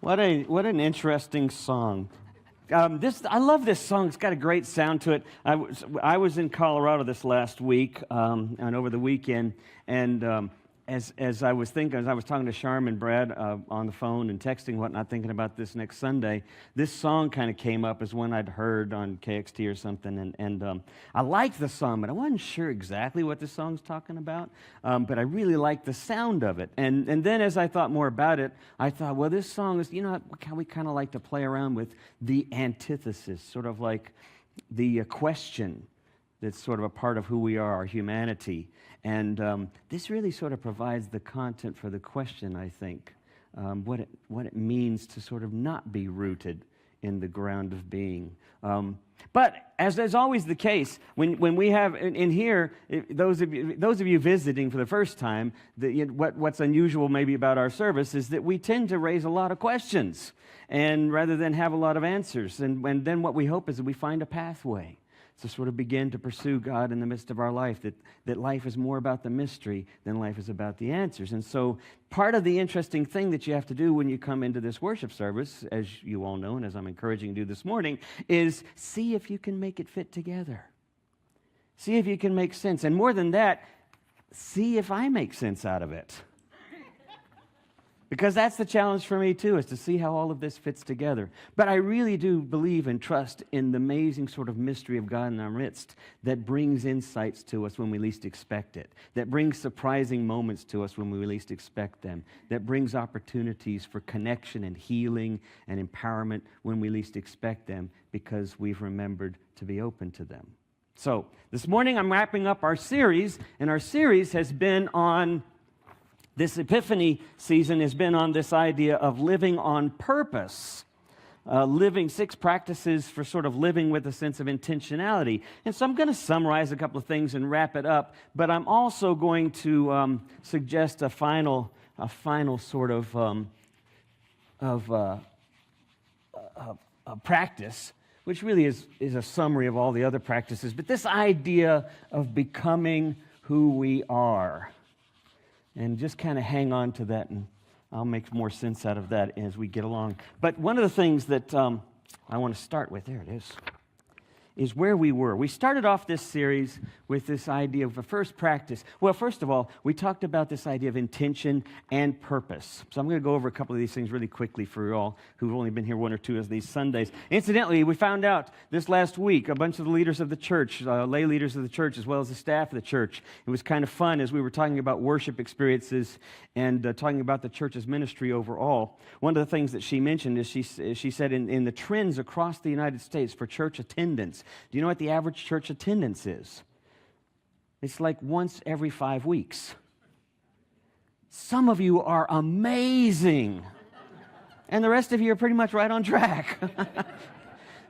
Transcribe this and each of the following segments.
What an interesting song. I love this song. It's got a great sound to it. I was in Colorado this last week and over the weekend, and as I was talking to Sharm and Brad on the phone and texting and whatnot, thinking about this next Sunday, this song kind of came up as one I'd heard on KXT or something, and I liked the song, but I wasn't sure exactly what the song's talking about, but I really liked the sound of it. And then as I thought more about it, I thought, well, this song is, how we kind of like to play around with the antithesis, sort of like the question that's sort of a part of who we are, our humanity. And this really sort of provides the content for the question, I think, what it means to sort of not be rooted in the ground of being. But as is always the case, when we have in here, those of you visiting for the first time, what's unusual maybe about our service is that we tend to raise a lot of questions, and rather than have a lot of answers. And then what we hope is that we find a pathway to sort of begin to pursue God in the midst of our life, that life is more about the mystery than life is about the answers. And so part of the interesting thing that you have to do when you come into this worship service, as you all know and as I'm encouraging you to do this morning, is see if you can make it fit together. See if you can make sense. And more than that, see if I make sense out of it. Because that's the challenge for me, too, is to see how all of this fits together. But I really do believe and trust in the amazing sort of mystery of God in our midst that brings insights to us when we least expect it, that brings surprising moments to us when we least expect them, that brings opportunities for connection and healing and empowerment when we least expect them because we've remembered to be open to them. So this morning I'm wrapping up our series, and our series has been on... This Epiphany season has been on this idea of living on purpose, living 6 practices for sort of living with a sense of intentionality. And so I'm going to summarize a couple of things and wrap it up, but I'm also going to suggest a final sort of practice, which really is a summary of all the other practices. But this idea of becoming who we are. And just kind of hang on to that, and I'll make more sense out of that as we get along. But one of the things that I want to start with, there it is where we were. We started off this series with this idea of a first practice. Well, first of all, we talked about this idea of intention and purpose. So I'm going to go over a couple of these things really quickly for you all who've only been here 1 or 2 of these Sundays. Incidentally, we found out this last week, a bunch of the leaders of the church, lay leaders of the church, as well as the staff of the church. It was kind of fun as we were talking about worship experiences and talking about the church's ministry overall. One of the things that she mentioned is she said in the trends across the United States for church attendance, do you know what the average church attendance is? It's like once every 5 weeks. Some of you are amazing. And the rest of you are pretty much right on track.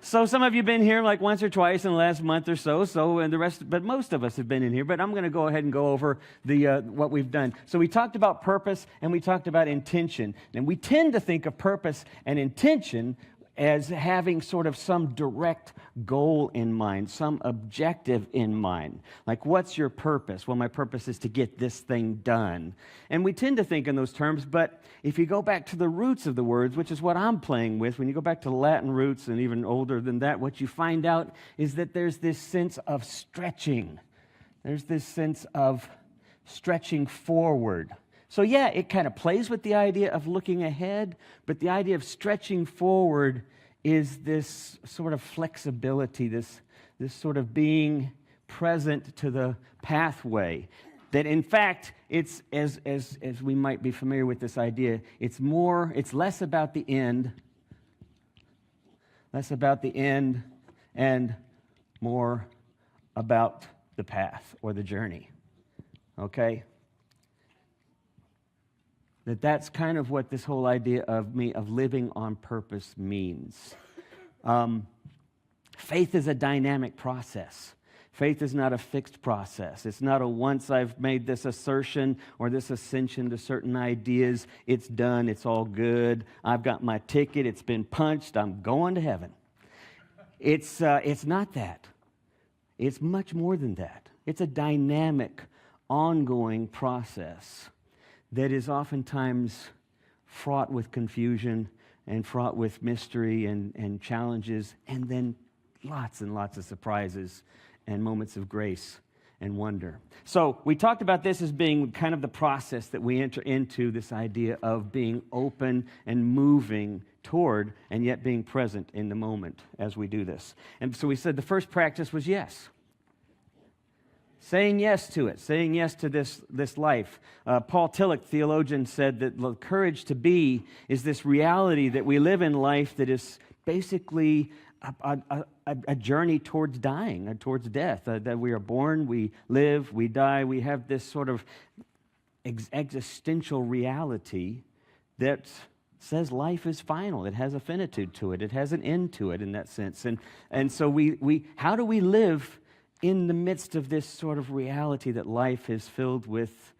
So some of you have been here like once or twice in the last month or so, and the rest, but most of us have been in here. But I'm going to go ahead and go over what we've done. So we talked about purpose and we talked about intention. And we tend to think of purpose and intention as having sort of some direct goal in mind, some objective in mind. Like, what's your purpose? Well, my purpose is to get this thing done. And we tend to think in those terms, but if you go back to the roots of the words, which is what I'm playing with, when you go back to the Latin roots and even older than that, what you find out is that there's this sense of stretching. There's this sense of stretching forward. So yeah, it kind of plays with the idea of looking ahead, but the idea of stretching forward is this sort of flexibility, this sort of being present to the pathway. That in fact, it's as we might be familiar with this idea, it's less about the end, and more about the path or the journey. Okay? That's kind of what this whole idea of living on purpose means. Faith is a dynamic process. Faith is not a fixed process. It's not a once I've made this assertion or this ascension to certain ideas, it's done, it's all good, I've got my ticket, it's been punched, I'm going to heaven. It's not that. It's much more than that. It's a dynamic, ongoing process that is oftentimes fraught with confusion and fraught with mystery and challenges, and then lots and lots of surprises and moments of grace and wonder. So we talked about this as being kind of the process that we enter into, this idea of being open and moving toward and yet being present in the moment as we do this. And so we said the first practice was yes. Saying yes to it, saying yes to this life. Paul Tillich, theologian, said that the courage to be is this reality that we live in life that is basically a journey towards dying, towards death, that we are born, we live, we die. We have this sort of existential reality that says life is final. It has a finitude to it. It has an end to it in that sense. And so we how do we live in the midst of this sort of reality that life is filled with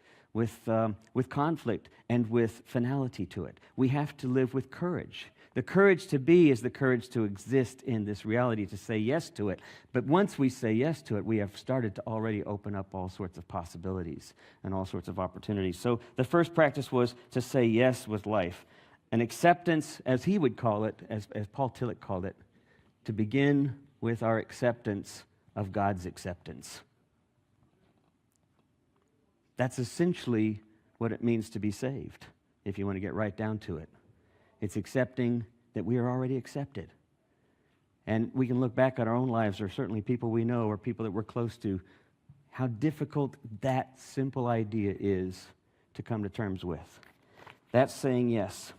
conflict and with finality to it? We have to live with courage. The courage to be is the courage to exist in this reality, to say yes to it. But once we say yes to it, we have started to already open up all sorts of possibilities and all sorts of opportunities. So the first practice was to say yes with life. An acceptance, as he would call it, as Paul Tillich called it, to begin with our acceptance of God's acceptance. That's essentially what it means to be saved, if you want to get right down to it. It's accepting that we are already accepted. And we can look back at our own lives, or certainly people we know or people that we're close to, how difficult that simple idea is to come to terms with. That's saying yes.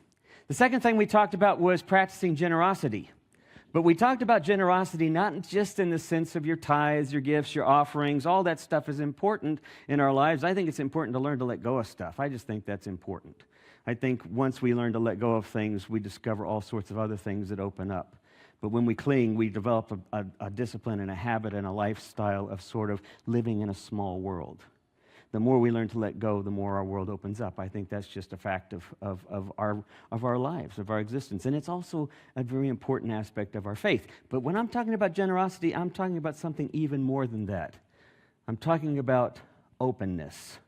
The second thing we talked about was practicing generosity. But we talked about generosity not just in the sense of your tithes, your gifts, your offerings. All that stuff is important in our lives. I think it's important to learn to let go of stuff. I just think that's important. I think once we learn to let go of things, we discover all sorts of other things that open up. But when we cling, we develop a discipline and a habit and a lifestyle of sort of living in a small world. The more we learn to let go, the more our world opens up. I think that's just a fact of our lives, of our existence. And it's also a very important aspect of our faith. But when I'm talking about generosity, I'm talking about something even more than that. I'm talking about openness.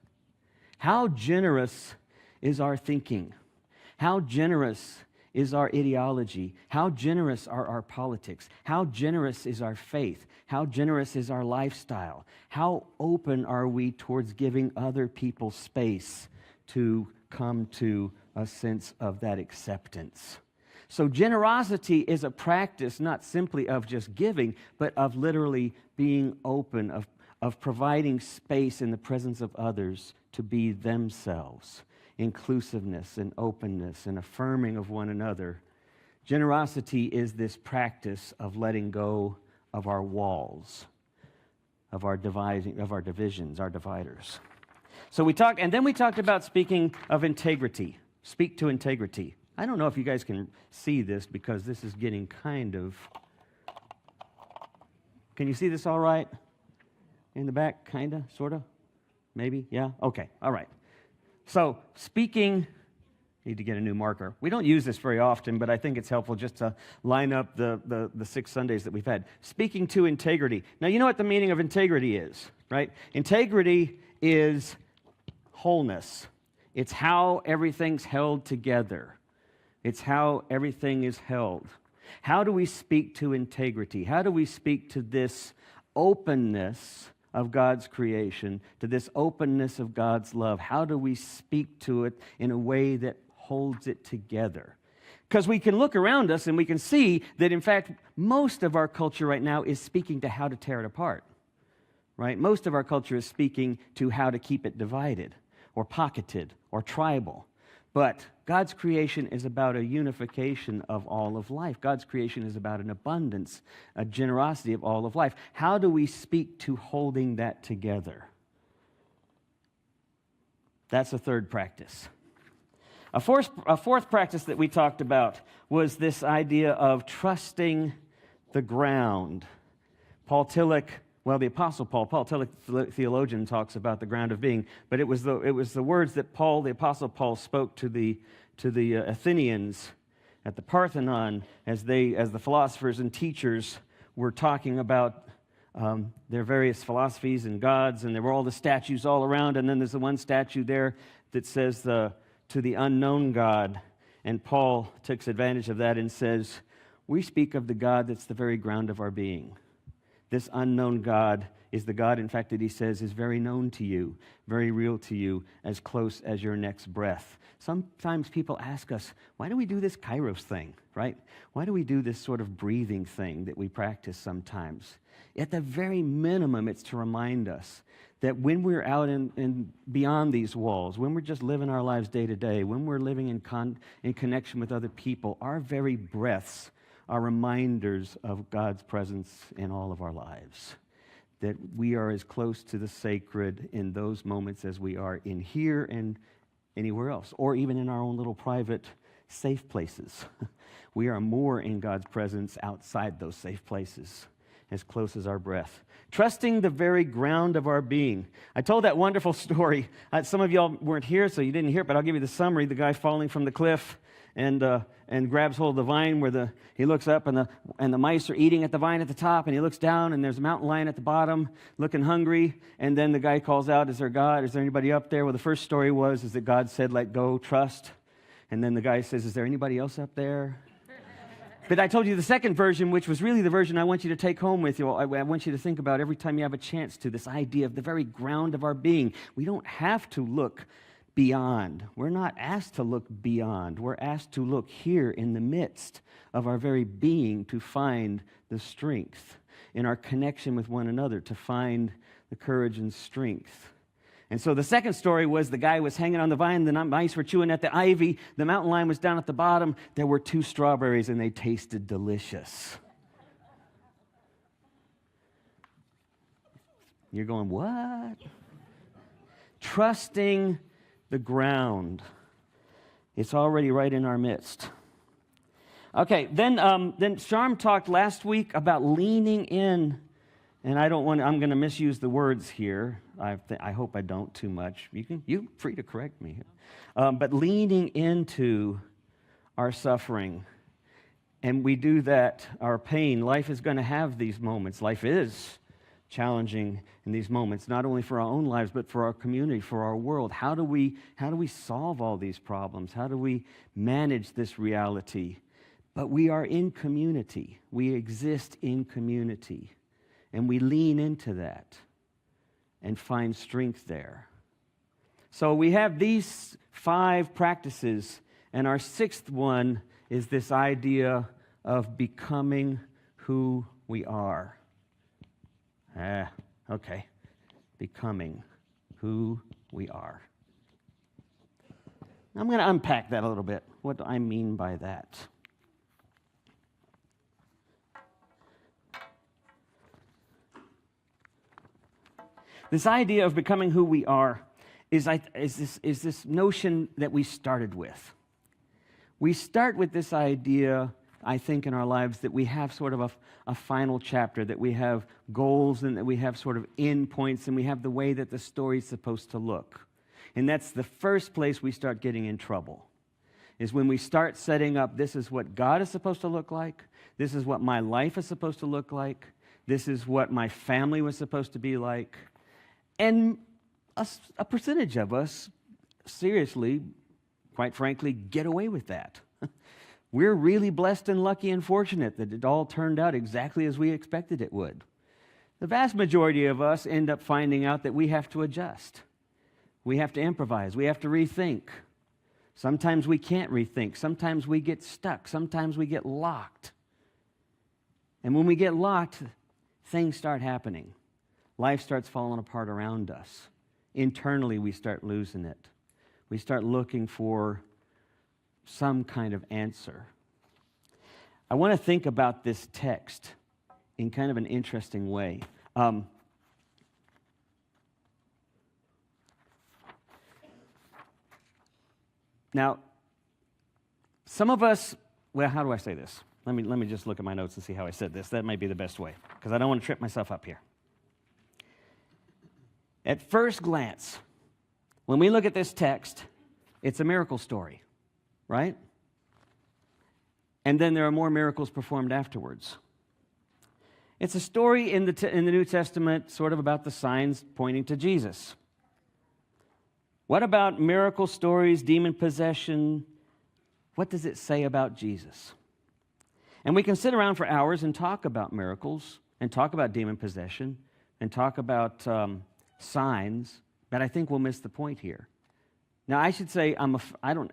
How generous is our thinking? How generous is our ideology? How generous are our politics? How generous is our faith? How generous is our lifestyle? How open are we towards giving other people space to come to a sense of that acceptance? So generosity is a practice not simply of just giving, but of literally being open, of providing space in the presence of others to be themselves. Inclusiveness and openness and affirming of one another. Generosity is this practice of letting go of our walls, of our divisions, our dividers. So we talked about speaking of integrity. Speak to integrity. I don't know if you guys can see this because this is getting kind of... Can you see this all right? In the back, kind of, sort of? Maybe? Yeah? Okay, all right. So, speaking, need to get a new marker. We don't use this very often, but I think it's helpful just to line up the 6 Sundays that we've had. Speaking to integrity. Now, you know what the meaning of integrity is, right? Integrity is wholeness. It's how everything's held together. It's how everything is held. How do we speak to integrity? How do we speak to this openness of God's creation, to this openness of God's love? How do we speak to it in a way that holds it together? Because we can look around us and we can see that, in fact, most of our culture right now is speaking to how to tear it apart, right? Most of our culture is speaking to how to keep it divided or pocketed or tribal. But God's creation is about a unification of all of life. God's creation is about an abundance, a generosity of all of life. How do we speak to holding that together? That's a third practice. A fourth practice that we talked about was this idea of trusting the ground. The Apostle Paul Tillich, theologian, talks about the ground of being, but it was the words that the Apostle Paul spoke to the Athenians at the Parthenon as the philosophers and teachers were talking about their various philosophies and gods, and there were all the statues all around, and then there's the one statue there that says to the unknown God, And Paul takes advantage of that and says, we speak of the God that's the very ground of our being. This unknown God is the God, in fact, that he says is very known to you, very real to you, as close as your next breath. Sometimes people ask us, why do we do this kairos thing, right? Why do we do this sort of breathing thing that we practice sometimes? At the very minimum, it's to remind us that when we're out in beyond these walls, when we're just living our lives day to day, when we're living in connection with other people, our very breaths are reminders of God's presence in all of our lives. That we are as close to the sacred in those moments as we are in here and anywhere else, or even in our own little private safe places. We are more in God's presence outside those safe places, as close as our breath. Trusting the very ground of our being. I told that wonderful story. Some of y'all weren't here, so you didn't hear it, but I'll give you the summary. The guy falling from the cliff and grabs hold of the vine where he looks up and the mice are eating at the vine at the top, and he looks down and there's a mountain lion at the bottom looking hungry, and then the guy calls out, is there God? Is there anybody up there? Well, the first story is that God said, let go, trust. And then the guy says, is there anybody else up there? But I told you the second version, which was really the version I want you to take home with you. I want you to think about every time you have a chance to, this idea of the very ground of our being. We don't have to look beyond. We're not asked to look beyond. We're asked to look here in the midst of our very being to find the strength in our connection with one another, to find the courage and strength. And so the second story was the guy was hanging on the vine, the mice were chewing at the ivy, the mountain lion was down at the bottom, there were 2 strawberries and they tasted delicious. You're going, what? Trusting the ground. It's already right in our midst. Okay, then Sharm talked last week about leaning in, and I'm going to misuse the words here. I hope I don't too much. You're free to correct me. But leaning into our suffering, and we do that, our pain. Life is going to have these moments. Life is challenging in these moments, not only for our own lives, but for our community, for our world. How do we solve all these problems? How do we manage this reality? But we are in community. We exist in community. And we lean into that and find strength there. So we have these 5 practices, and our 6th one is this idea of becoming who we are. Okay. Becoming who we are. I'm going to unpack that a little bit. What do I mean by that? This idea of becoming who we are is this notion that we started with. We start with this idea, I think, in our lives that we have sort of a final chapter, that we have goals and that we have sort of end points and we have the way that the story's supposed to look. And that's the first place we start getting in trouble, is when we start setting up, this is what God is supposed to look like, this is what my life is supposed to look like, this is what my family was supposed to be like. And a percentage of us, seriously, quite frankly, get away with that. We're really blessed and lucky and fortunate that it all turned out exactly as we expected it would. The vast majority of us end up finding out that we have to adjust. We have to improvise. We have to rethink. Sometimes we can't rethink. Sometimes we get stuck. Sometimes we get locked. And when we get locked, things start happening. Life starts falling apart around us. Internally, we start losing it. We start looking for some kind of answer. I want to think about this text in kind of an interesting way. Now, some of us, well, how do I say this? Let me just look at my notes and see how I said this. That might be the best way, because I don't want to trip myself up here. At first glance, when we look at this text, it's a miracle story, right? And then there are more miracles performed afterwards. It's a story in the New Testament sort of about the signs pointing to Jesus. What about miracle stories, demon possession, What does it say about Jesus? And we can sit around for hours and talk about miracles and talk about demon possession and talk about signs, but I think we'll miss the point here. Now, I should say,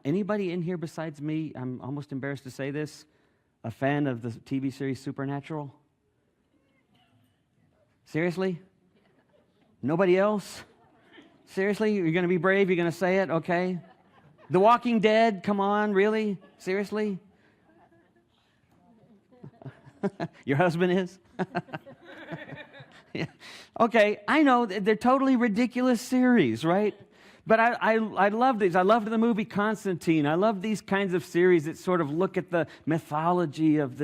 anybody in here besides me, I'm almost embarrassed to say this, a fan of the TV series Supernatural? Seriously? Nobody else? Seriously? You're going to be brave? You're going to say it? Okay. The Walking Dead? Come on, really? Seriously? Your husband is? Yeah. Okay, I know they're totally ridiculous series, right? But I love these. I loved the movie Constantine. I love these kinds of series that sort of look at the mythology of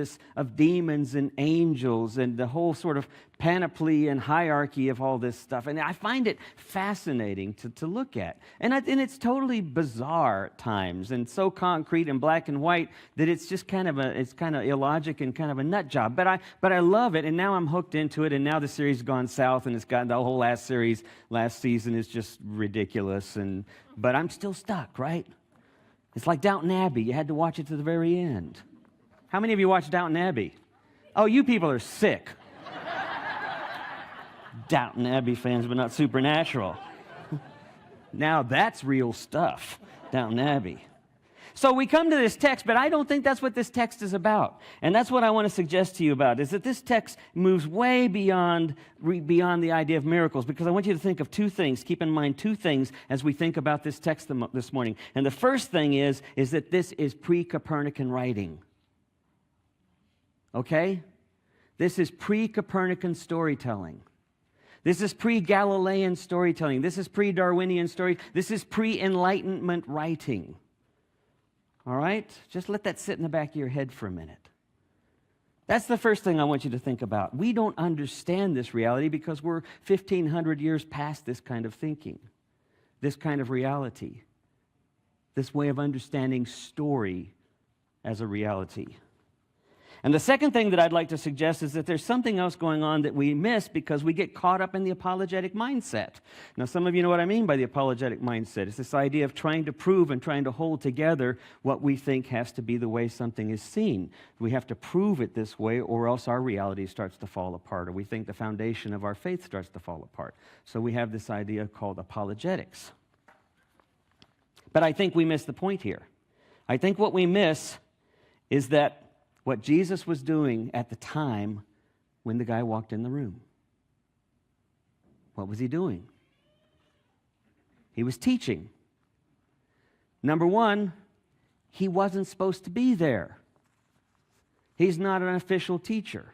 demons and angels and the whole sort of panoply and hierarchy of all this stuff. And I find it fascinating to look at. And it's totally bizarre at times and so concrete and black and white that it's just kind of illogic and kind of a nut job. But I love it, and now I'm hooked into it, and now the series has gone south, and it's gotten the whole last season is just ridiculous. But I'm still stuck, right? It's like Downton Abbey. You had to watch it to the very end. How many of you watched Downton Abbey? Oh, you people are sick. Downton Abbey fans, but not Supernatural. Now that's real stuff, Downton Abbey. So we come to this text, but I don't think that's what this text is about. And that's what I want to suggest to you about, is that this text moves way beyond the idea of miracles, because I want you to think of two things. Keep in mind two things as we think about this text this morning. And the first thing is that this is pre-Copernican writing. Okay? This is pre-Copernican storytelling. This is pre-Galilean storytelling. This is pre-Darwinian story. This is pre-Enlightenment writing. All right? Just let that sit in the back of your head for a minute. That's the first thing I want you to think about. We don't understand this reality because we're 1,500 years past this kind of thinking, this kind of reality, this way of understanding story as a reality. And the second thing that I'd like to suggest is that there's something else going on that we miss because we get caught up in the apologetic mindset. Now, some of you know what I mean by the apologetic mindset. It's this idea of trying to prove and trying to hold together what we think has to be the way something is seen. We have to prove it this way, or else our reality starts to fall apart, or we think the foundation of our faith starts to fall apart. So we have this idea called apologetics. But I think we miss the point here. I think what we miss is that what Jesus was doing at the time when the guy walked in the room. What was he doing? He was teaching. Number one, he wasn't supposed to be there. He's not an official teacher.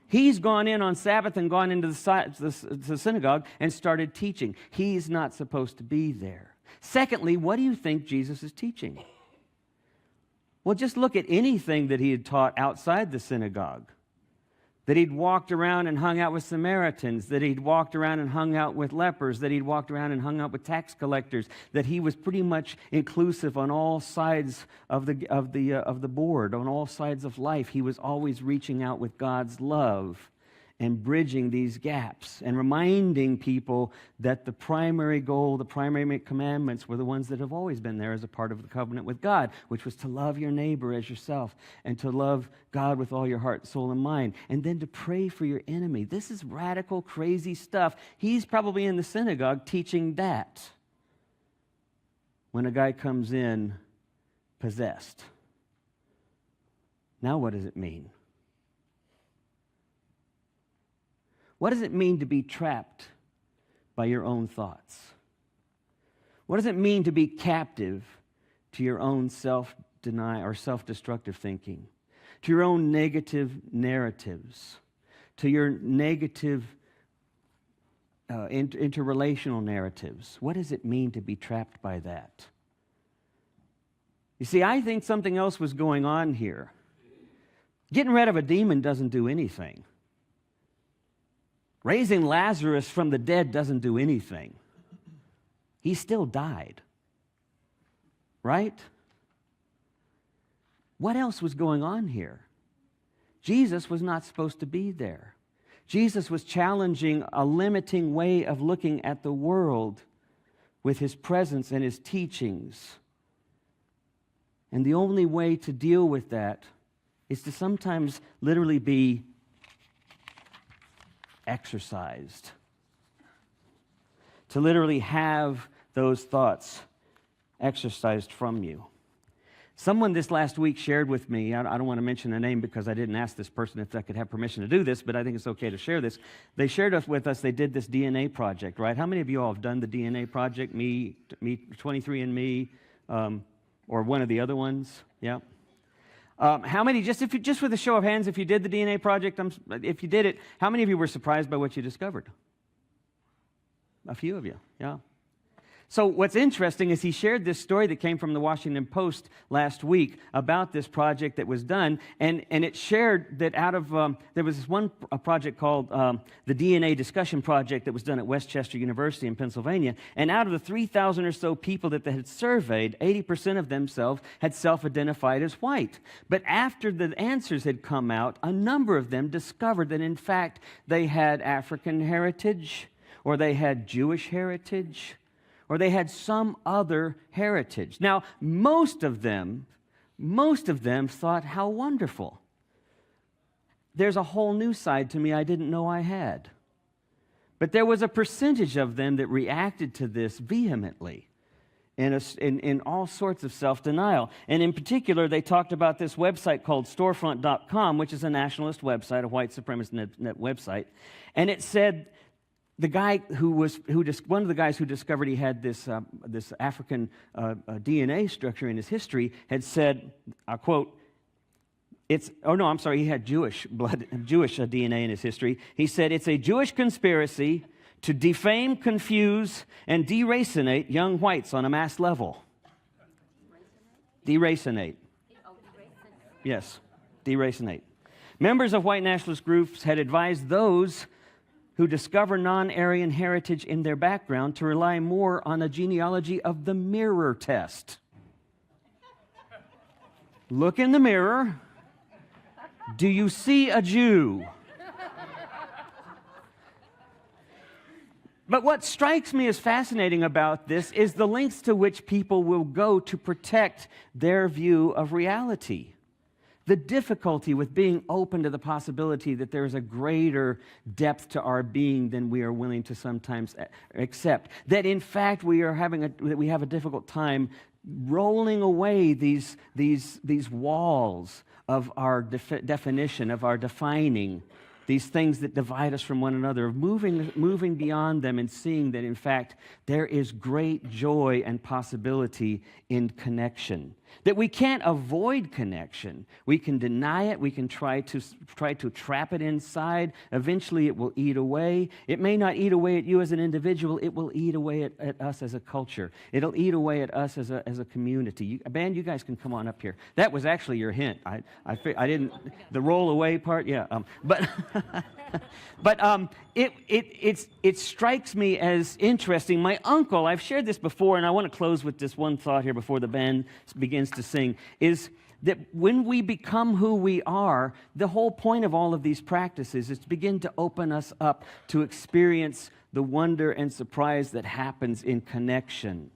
He's gone in on Sabbath and gone into the synagogue and started teaching. He's not supposed to be there. Secondly, what do you think Jesus is teaching? Well, just look at anything that he had taught outside the synagogue. That he'd walked around and hung out with Samaritans, that he'd walked around and hung out with lepers, that he'd walked around and hung out with tax collectors, that he was pretty much inclusive on all sides of the board, on all sides of life. He was always reaching out with God's love and bridging these gaps and reminding people that the primary goal, the primary commandments were the ones that have always been there as a part of the covenant with God, which was to love your neighbor as yourself and to love God with all your heart, soul, and mind, and then to pray for your enemy. This is radical, crazy stuff. He's probably in the synagogue teaching that when a guy comes in possessed. Now what does it mean? What does it mean to be trapped by your own thoughts? What does it mean to be captive to your own self-denial or self-destructive thinking, to your own negative narratives, to your negative interrelational narratives? What does it mean to be trapped by that? You see, I think something else was going on here. Getting rid of a demon doesn't do anything. Raising Lazarus from the dead doesn't do anything. He still died. Right? What else was going on here? Jesus was not supposed to be there. Jesus was challenging a limiting way of looking at the world with his presence and his teachings. And the only way to deal with that is to sometimes literally be exercised. To literally have those thoughts exercised from you. Someone this last week shared with me, I don't want to mention a name because I didn't ask this person if I could have permission to do this, but I think it's okay to share this. They shared with us, they did this DNA project, right? How many of you all have done the DNA project? Me 23andMe, or one of the other ones? Yeah. How many, just with a show of hands, if you did the DNA project, if you did it, how many of you were surprised by what you discovered? A few of you, yeah. So what's interesting is he shared this story that came from the Washington Post last week about this project that was done, and it shared that out of, there was this one project called the DNA Discussion Project that was done at Westchester University in Pennsylvania, and out of the 3,000 or so people that they had surveyed, 80% of themselves had self-identified as white. But after the answers had come out, a number of them discovered that in fact they had African heritage, or they had Jewish heritage, or they had some other heritage. Now, most of them thought, how wonderful. There's a whole new side to me I didn't know I had. But there was a percentage of them that reacted to this vehemently in all sorts of self-denial. And in particular, they talked about this website called storefront.com, which is a nationalist website, a white supremacist net website. And it said, the guy one of the guys who discovered he had this African DNA structure in his history had said, I quote, he had Jewish DNA in his history. He said, "It's a Jewish conspiracy to defame, confuse, and deracinate young whites on a mass level." Deracinate. Yes, deracinate. Members of white nationalist groups had advised those who discover non-Aryan heritage in their background to rely more on a genealogy of the mirror test. Look in the mirror. Do you see a Jew? But what strikes me as fascinating about this is the lengths to which people will go to protect their view of reality. The difficulty with being open to the possibility that there is a greater depth to our being than we are willing to sometimes accept. That in fact we have a difficult time rolling away these walls of our definition, of our defining, these things that divide us from one another, of moving beyond them and seeing that in fact there is great joy and possibility in connection. That we can't avoid connection. We can deny it. We can try to trap it inside. Eventually it will eat away. It may not eat away at you as an individual. It will eat away at us as a culture. It'll eat away at us as a community. Band, you guys can come on up here. That was actually your hint. I didn't, the roll away part, yeah. But it strikes me as interesting. My uncle, I've shared this before, and I want to close with this one thought here before the band begins to sing, is that when we become who we are, the whole point of all of these practices is to begin to open us up to experience the wonder and surprise that happens in connection.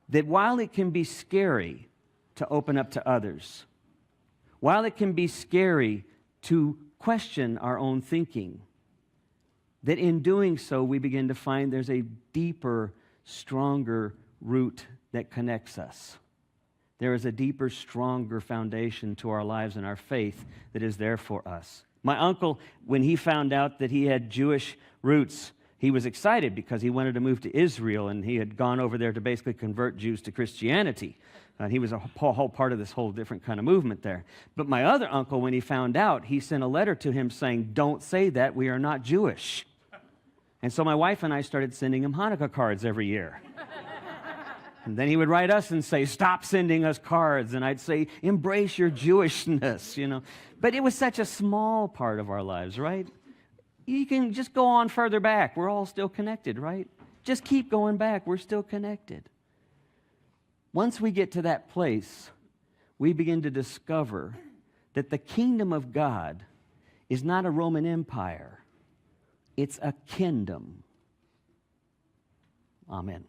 That while it can be scary to open up to others, while it can be scary to question our own thinking, that in doing so we begin to find there's a deeper, stronger root that connects us. There is a deeper, stronger foundation to our lives and our faith that is there for us. My uncle, when he found out that he had Jewish roots, he was excited because he wanted to move to Israel, and he had gone over there to basically convert Jews to Christianity. He was a whole part of this whole different kind of movement there. But my other uncle, when he found out, he sent a letter to him saying, "Don't say that, we are not Jewish." And so my wife and I started sending him Hanukkah cards every year. And then he would write us and say, "Stop sending us cards." And I'd say, "Embrace your Jewishness," you know. But it was such a small part of our lives, right? You can just go on further back. We're all still connected, right? Just keep going back. We're still connected. Once we get to that place, we begin to discover that the kingdom of God is not a Roman Empire. It's a kingdom. Amen.